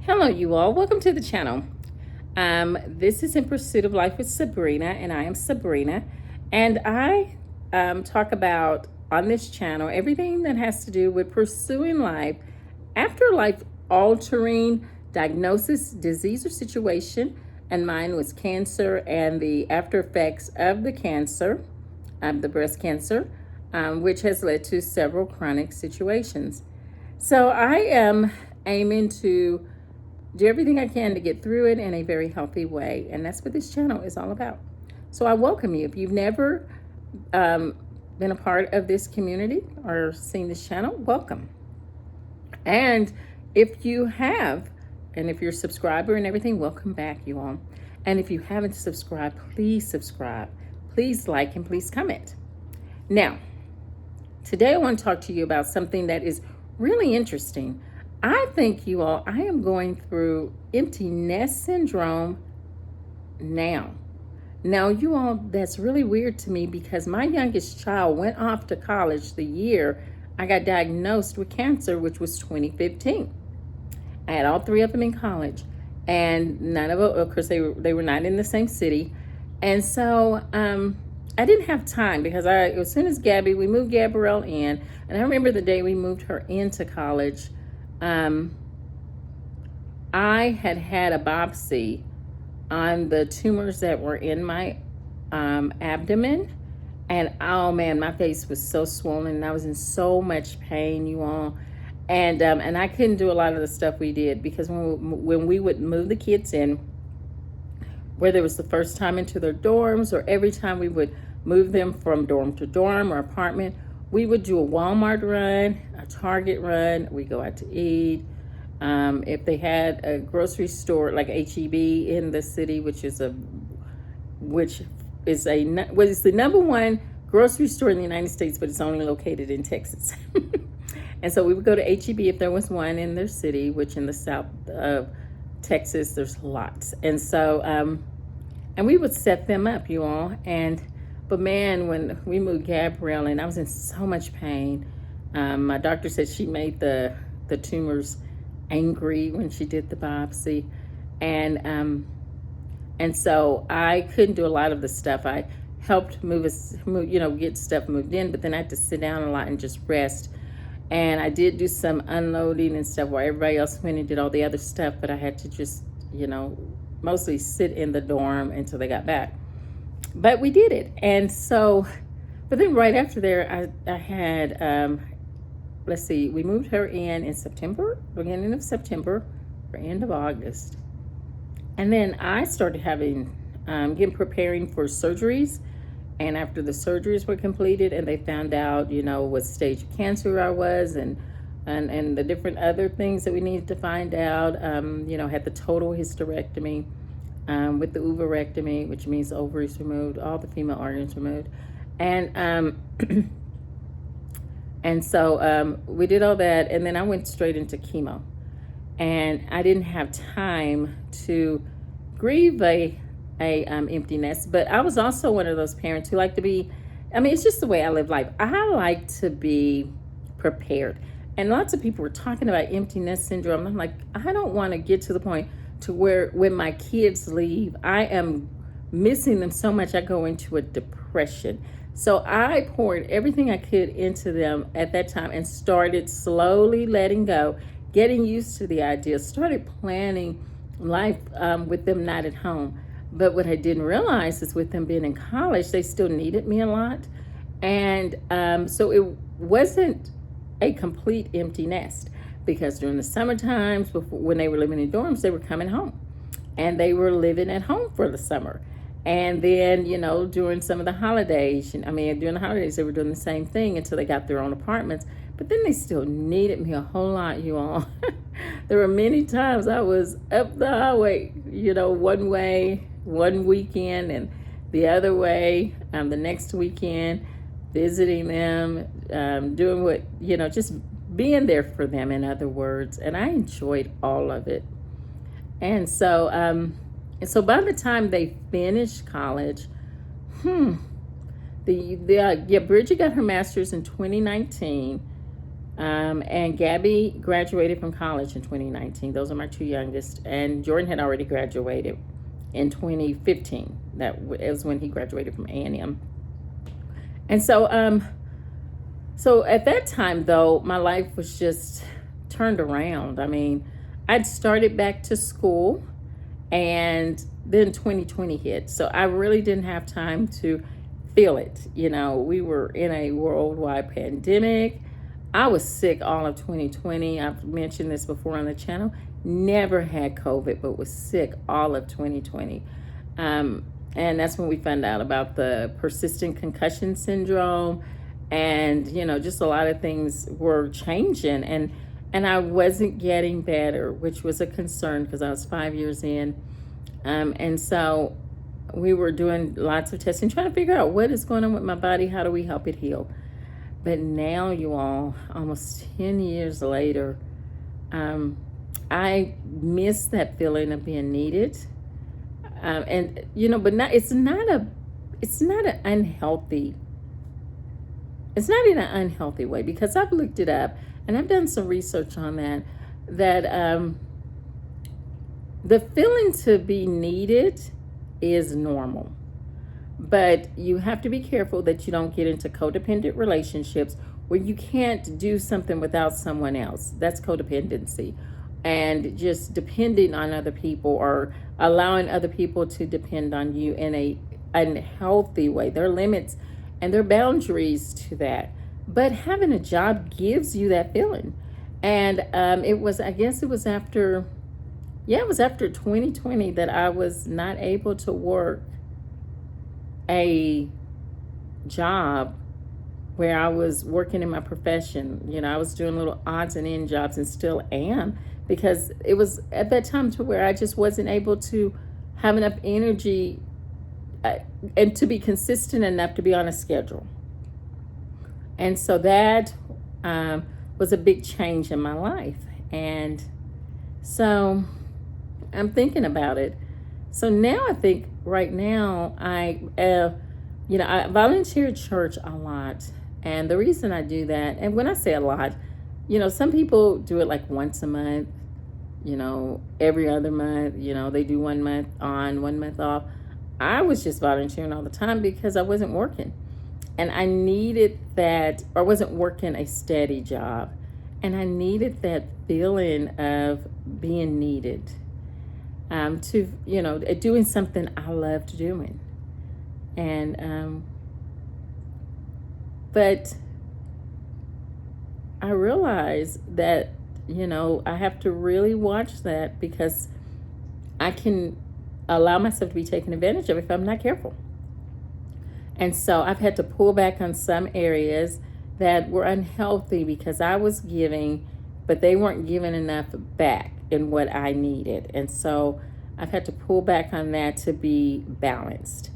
Hello, you all. Welcome to the channel. This is In Pursuit of Life with Sabrina, and I am Sabrina. And I talk about on this channel everything that has to do with pursuing life after life altering diagnosis, disease, or situation. And mine was cancer and the after effects of the cancer, the breast cancer, which has led to several chronic situations. So I am aiming to do everything I can to get through it in a very healthy way. And that's what this channel is all about. So I welcome you. If you've never been a part of this community or seen this channel, welcome. And if you have, and if you're a subscriber and everything, welcome back, you all. And if you haven't subscribed, please subscribe. Please like and please comment. Now, today I want to talk to you about something that is really interesting. I think, you all, I am going through empty nest syndrome now. Now, you all, that's really weird to me because my youngest child went off to college the year I got diagnosed with cancer, which was 2015. I had all three of them in college, and none of them, of course, they were not in the same city. And so I didn't have time because as soon as we moved Gabrielle in, and I remember the day we moved her into college, I had a biopsy on the tumors that were in my abdomen, and oh man, my face was so swollen and I was in so much pain, you all. And I couldn't do a lot of the stuff we did because when we would move the kids in, whether it was the first time into their dorms or every time we would move them from dorm to dorm or apartment, we would do a Walmart run, a Target run. We go out to eat. If they had a grocery store like H-E-B in the city, which is the number one grocery store in the United States, but it's only located in Texas. And so we would go to H-E-B if there was one in their city, which in the south of Texas, there's lots. And so, and we would set them up, you all. But man, when we moved Gabrielle and I was in so much pain, my doctor said she made the tumors angry when she did the biopsy. And so I couldn't do a lot of the stuff. I helped get stuff moved in, but then I had to sit down a lot and just rest. And I did do some unloading and stuff while everybody else went and did all the other stuff, but I had to just, mostly sit in the dorm until they got back. But we did it. And so, but then right after there, I had, we moved her in September, beginning of September, or end of August. And then I started preparing for surgeries. And after the surgeries were completed and they found out, what stage of cancer I was and the different other things that we needed to find out, had the total hysterectomy with the ovarectomy, which means ovaries removed, all the female organs removed. And and so we did all that. And then I went straight into chemo. And I didn't have time to grieve a empty nest, but I was also one of those parents who like to be, it's just the way I live life. I like to be prepared. And lots of people were talking about empty nest syndrome. I'm like, I don't want to get to the point to where when my kids leave, I am missing them so much I go into a depression. So I poured everything I could into them at that time and started slowly letting go, getting used to the idea, started planning life with them not at home. But what I didn't realize is with them being in college, they still needed me a lot. And so it wasn't a complete empty nest because during the summer times, when they were living in dorms, they were coming home and they were living at home for the summer. And then, during some of the holidays, during the holidays, they were doing the same thing until they got their own apartments. But then they still needed me a whole lot, you all. There were many times I was up the highway, one way, one weekend, and the other way, the next weekend, visiting them, doing what, just being there for them, in other words. And I enjoyed all of it. And so, by the time they finished college, Bridget got her master's in 2019. And Gabby graduated from college in 2019. Those are my two youngest. And Jordan had already graduated in 2015. That was when he graduated from A&M. And so at that time, though, my life was just turned around. I mean, I'd started back to school, and then 2020 hit. So I really didn't have time to feel it. You know, we were in a worldwide pandemic. I was sick all of 2020. I've mentioned this before on the channel. Never had COVID, but was sick all of 2020. And that's when we found out about the persistent concussion syndrome. And, you know, just a lot of things were changing. And I wasn't getting better, which was a concern because I was 5 years in. And so we were doing lots of testing, trying to figure out what is going on with my body. How do we help it heal? But now, you all, almost 10 years later, I miss that feeling of being needed. And, you know, but it's not an unhealthy, it's not in an unhealthy way, because I've looked it up and I've done some research on that the feeling to be needed is normal. But you have to be careful that you don't get into codependent relationships where you can't do something without someone else. That's codependency. And just depending on other people or allowing other people to depend on you in a unhealthy way. There are limits and there are boundaries to that. But having a job gives you that feeling. And it was after 2020 that I was not able to work a job where I was working in my profession. You know, I was doing little odds and end jobs and still am, because it was at that time to where I just wasn't able to have enough energy and to be consistent enough to be on a schedule. And so that was a big change in my life. And so I'm thinking about it. So now I think right now I volunteer at church a lot. And the reason I do that, and when I say a lot, you know, some people do it like once a month, you know, every other month, you know, they do 1 month on, 1 month off. I was just volunteering all the time because I wasn't working. And I needed that, or wasn't working a steady job. And I needed that feeling of being needed, to, you know, doing something I loved doing. And, but I realized that, you know, I have to really watch that, because I can allow myself to be taken advantage of if I'm not careful. And so I've had to pull back on some areas that were unhealthy because I was giving, but they weren't giving enough back in what I needed. And so I've had to pull back on that to be balanced.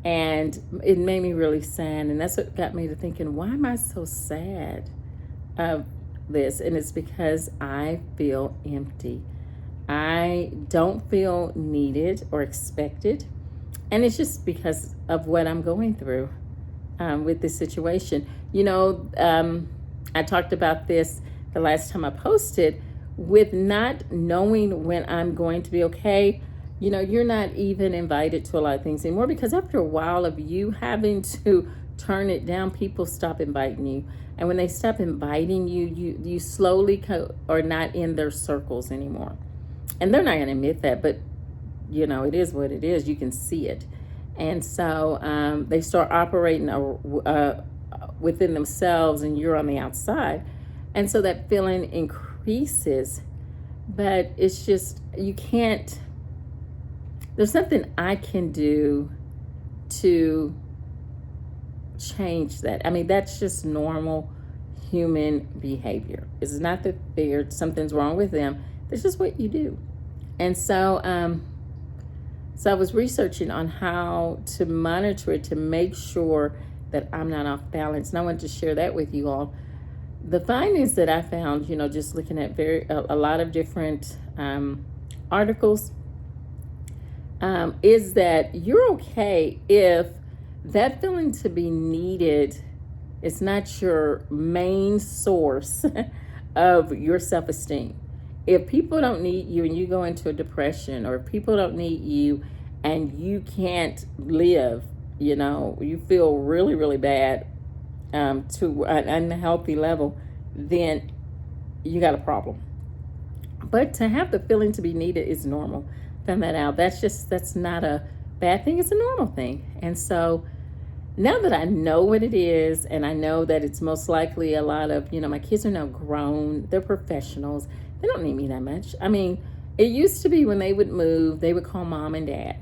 And it made me really sad. And that's what got me to thinking, why am I so sad of this? And it's because I feel empty. I don't feel needed or expected. And it's just because of what I'm going through with this situation. You know, I talked about this the last time I posted, with not knowing when I'm going to be okay. You know, you're not even invited to a lot of things anymore, because after a while of you having to turn it down, people stop inviting you. And when they stop inviting you, you slowly are not in their circles anymore. And they're not going to admit that, but you know, it is what it is. You can see it. And so they start operating within themselves, and you're on the outside. And so that feeling increases. But it's just, you can't, there's nothing I can do to change that. I mean, that's just normal human behavior. It's not that something's wrong with them. It's just what you do. And so, so I was researching on how to monitor it to make sure that I'm not off balance. And I wanted to share that with you all. The findings that I found, you know, just looking at a lot of different articles, is that you're okay if that feeling to be needed It's not your main source of your self-esteem. If people don't need you and you go into a depression, or if people don't need you and you can't live, you feel really, really bad, to an unhealthy level, then you got a problem. But to have the feeling to be needed is normal. Find that out. That's not a bad thing. It's a normal thing. And so now that I know what it is, and I know that it's most likely a lot of, my kids are now grown, they're professionals. They don't need me that much. I mean, it used to be when they would move, they would call mom and dad.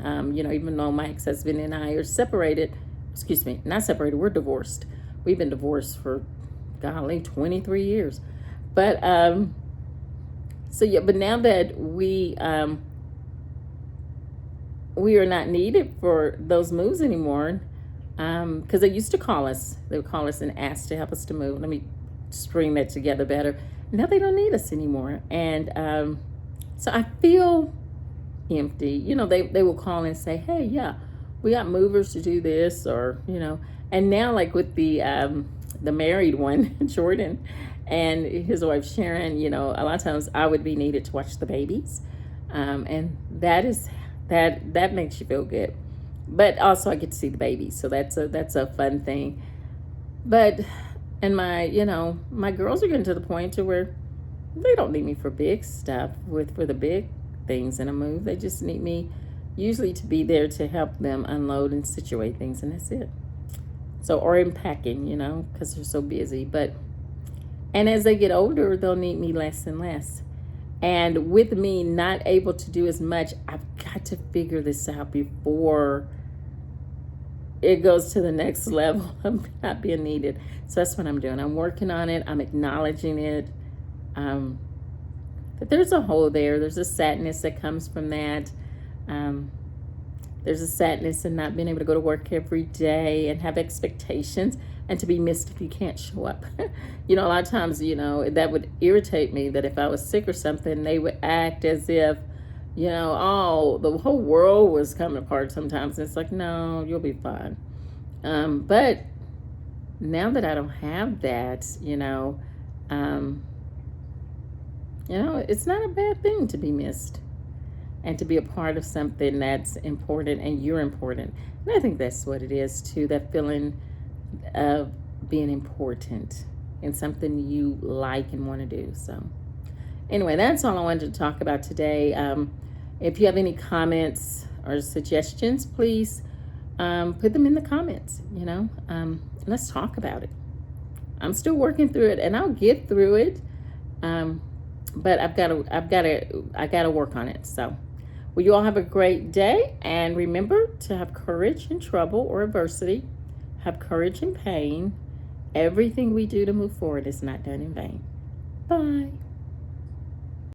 Even though my ex-husband and I are separated, excuse me, not separated, we're divorced. We've been divorced for, golly, 23 years. But, so yeah, but now that we are not needed for those moves anymore, because they used to call us. They would call us and ask to help us to move. Let me string that together better. Now they don't need us anymore. And so I feel empty. They will call and say, hey, yeah, we got movers to do this, or, and now, like with the married one, Jordan, and his wife, Sharon, a lot of times I would be needed to watch the babies. And that makes you feel good. But also I get to see the babies. So that's a fun thing. But, and my girls are getting to the point to where they don't need me for big stuff for the big things in a move. They just need me usually to be there to help them unload and situate things, and that's it. So, or in packing, because they're so busy. And as they get older, they'll need me less and less. And with me not able to do as much, I've got to figure this out before it goes to the next level of not being needed. So that's what I'm doing. I'm working on it. I'm acknowledging it. But there's a hole there. There's a sadness that comes from that. There's a sadness in not being able to go to work every day and have expectations and to be missed if you can't show up. A lot of times, that would irritate me, that if I was sick or something, they would act as if, oh, the whole world was coming apart sometimes. And it's like, no, you'll be fine. But now that I don't have that, it's not a bad thing to be missed and to be a part of something that's important, and you're important. And I think that's what it is too, that feeling of being important in something you like and want to do. So anyway, that's all I wanted to talk about today. If you have any comments or suggestions, please put them in the comments. Let's talk about it. I'm still working through it, and I'll get through it. But I gotta work on it. So, well, you all have a great day, and remember to have courage in trouble or adversity. Have courage in pain. Everything we do to move forward is not done in vain. Bye.